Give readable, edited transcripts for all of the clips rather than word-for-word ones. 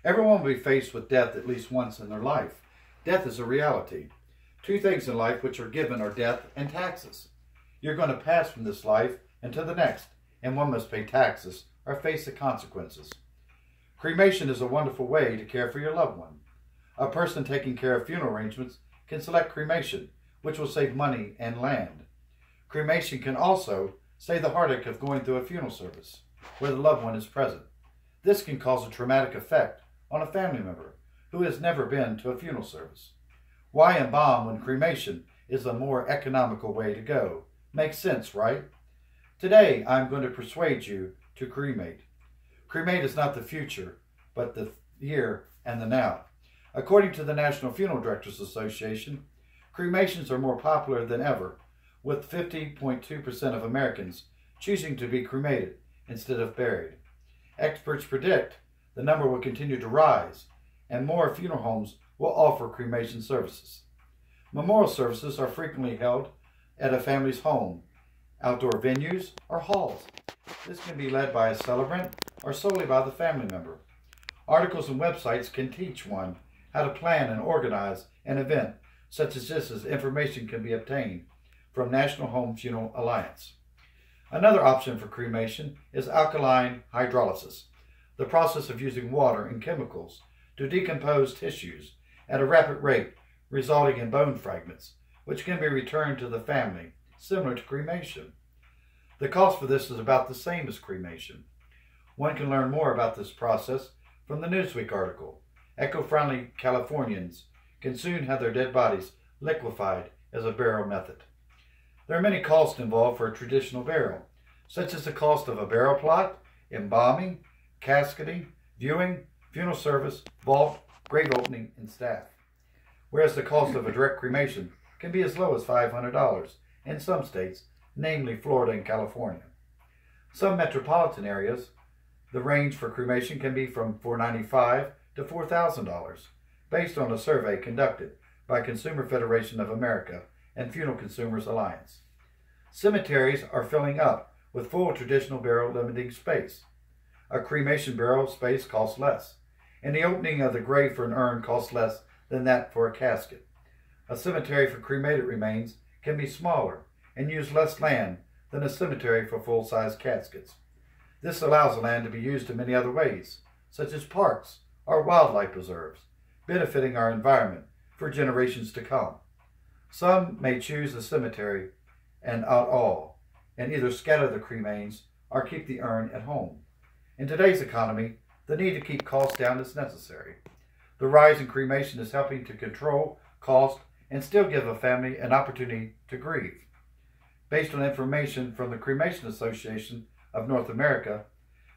Everyone will be faced with death at least once in their life. Death is a reality. Two things in life which are given are death and taxes. You're going to pass from this life into the next, and one must pay taxes or face the consequences. Cremation is a wonderful way to care for your loved one. A person taking care of funeral arrangements can select cremation, which will save money and land. Cremation can also save the heartache of going through a funeral service where the loved one is present. This can cause a traumatic effect on a family member who has never been to a funeral service. Why embalm when cremation is a more economical way to go? Makes sense, right? Today, I'm going to persuade you to cremate. Cremate is not the future, but the here and the now. According to the National Funeral Directors Association, cremations are more popular than ever, with 50.2% of Americans choosing to be cremated instead of buried. Experts predict the number will continue to rise, and more funeral homes will offer cremation services. Memorial services are frequently held at a family's home, outdoor venues, or halls. This can be led by a celebrant or solely by the family member. Articles and websites can teach one how to plan and organize an event such as this, as information can be obtained from National Home Funeral Alliance. Another option for cremation is alkaline hydrolysis, the process of using water and chemicals to decompose tissues at a rapid rate, resulting in bone fragments, which can be returned to the family, similar to cremation. The cost for this is about the same as cremation. One can learn more about this process from the Newsweek article. Eco-friendly Californians can soon have their dead bodies liquefied as a burial method. There are many costs involved for a traditional burial, such as the cost of a burial plot, embalming, casketing, viewing, funeral service, vault, grave opening, and staff. Whereas the cost of a direct cremation can be as low as $500 in some states, namely Florida and California. Some metropolitan areas, the range for cremation can be from $495 to $4,000, based on a survey conducted by Consumer Federation of America and Funeral Consumers Alliance. Cemeteries are filling up with full traditional burial limiting space. A cremation burial space costs less, and the opening of the grave for an urn costs less than that for a casket. A cemetery for cremated remains can be smaller and use less land than a cemetery for full-size caskets. This allows the land to be used in many other ways, such as parks or wildlife preserves, benefiting our environment for generations to come. Some may choose a cemetery and not all, and either scatter the cremains or keep the urn at home. In today's economy, the need to keep costs down is necessary. The rise in cremation is helping to control cost and still give a family an opportunity to grieve. Based on information from the Cremation Association of North America,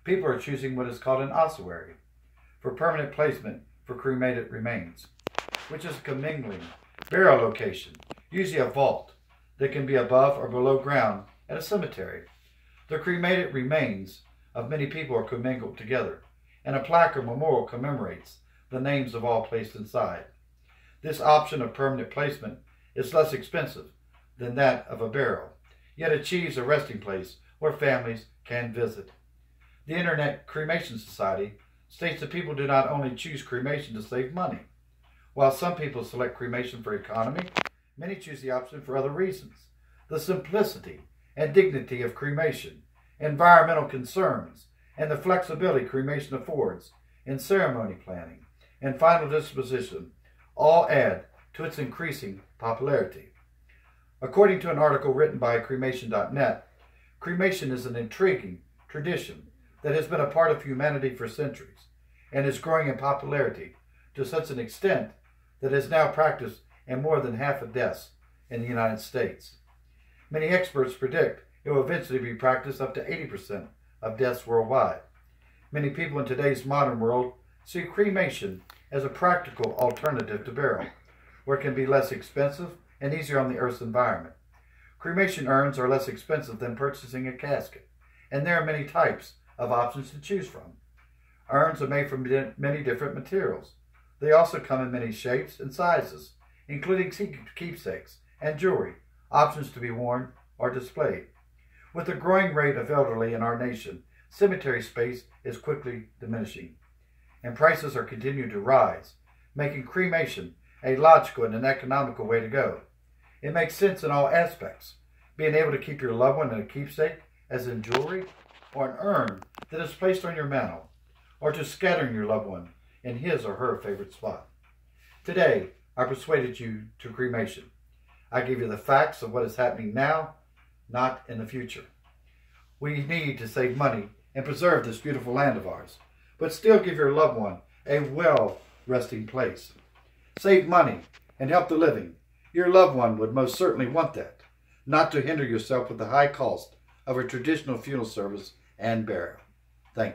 people are choosing what is called an ossuary for permanent placement for cremated remains, which is a commingling burial location, usually a vault that can be above or below ground at a cemetery. The cremated remains of many people are commingled together, and a plaque or memorial commemorates the names of all placed inside. This option of permanent placement is less expensive than that of a burial, yet achieves a resting place where families can visit. The Internet Cremation Society states that people do not only choose cremation to save money. While some people select cremation for economy, many choose the option for other reasons. The simplicity and dignity of cremation, environmental concerns, and the flexibility cremation affords in ceremony planning and final disposition all add to its increasing popularity. According to an article written by cremation.net, cremation is an intriguing tradition that has been a part of humanity for centuries and is growing in popularity to such an extent that it is now practiced in more than half of deaths in the United States. Many experts predict it will eventually be practiced up to 80% of deaths worldwide. Many people in today's modern world see cremation as a practical alternative to burial, where it can be less expensive and easier on the Earth's environment. Cremation urns are less expensive than purchasing a casket, and there are many types of options to choose from. Urns are made from many different materials. They also come in many shapes and sizes, including keepsakes and jewelry, options to be worn or displayed. With the growing rate of elderly in our nation, cemetery space is quickly diminishing. and prices are continuing to rise, making cremation a logical and an economical way to go. It makes sense in all aspects, being able to keep your loved one in a keepsake, as in jewelry, or an urn that is placed on your mantle, or to scattering your loved one in his or her favorite spot. Today, I persuaded you to cremation. I give you the facts of what is happening now, not in the future. We need to save money and preserve this beautiful land of ours, but still give your loved one a well-resting place. Save money and help the living. Your loved one would most certainly want that, not to hinder yourself with the high cost of a traditional funeral service and burial. Thank you.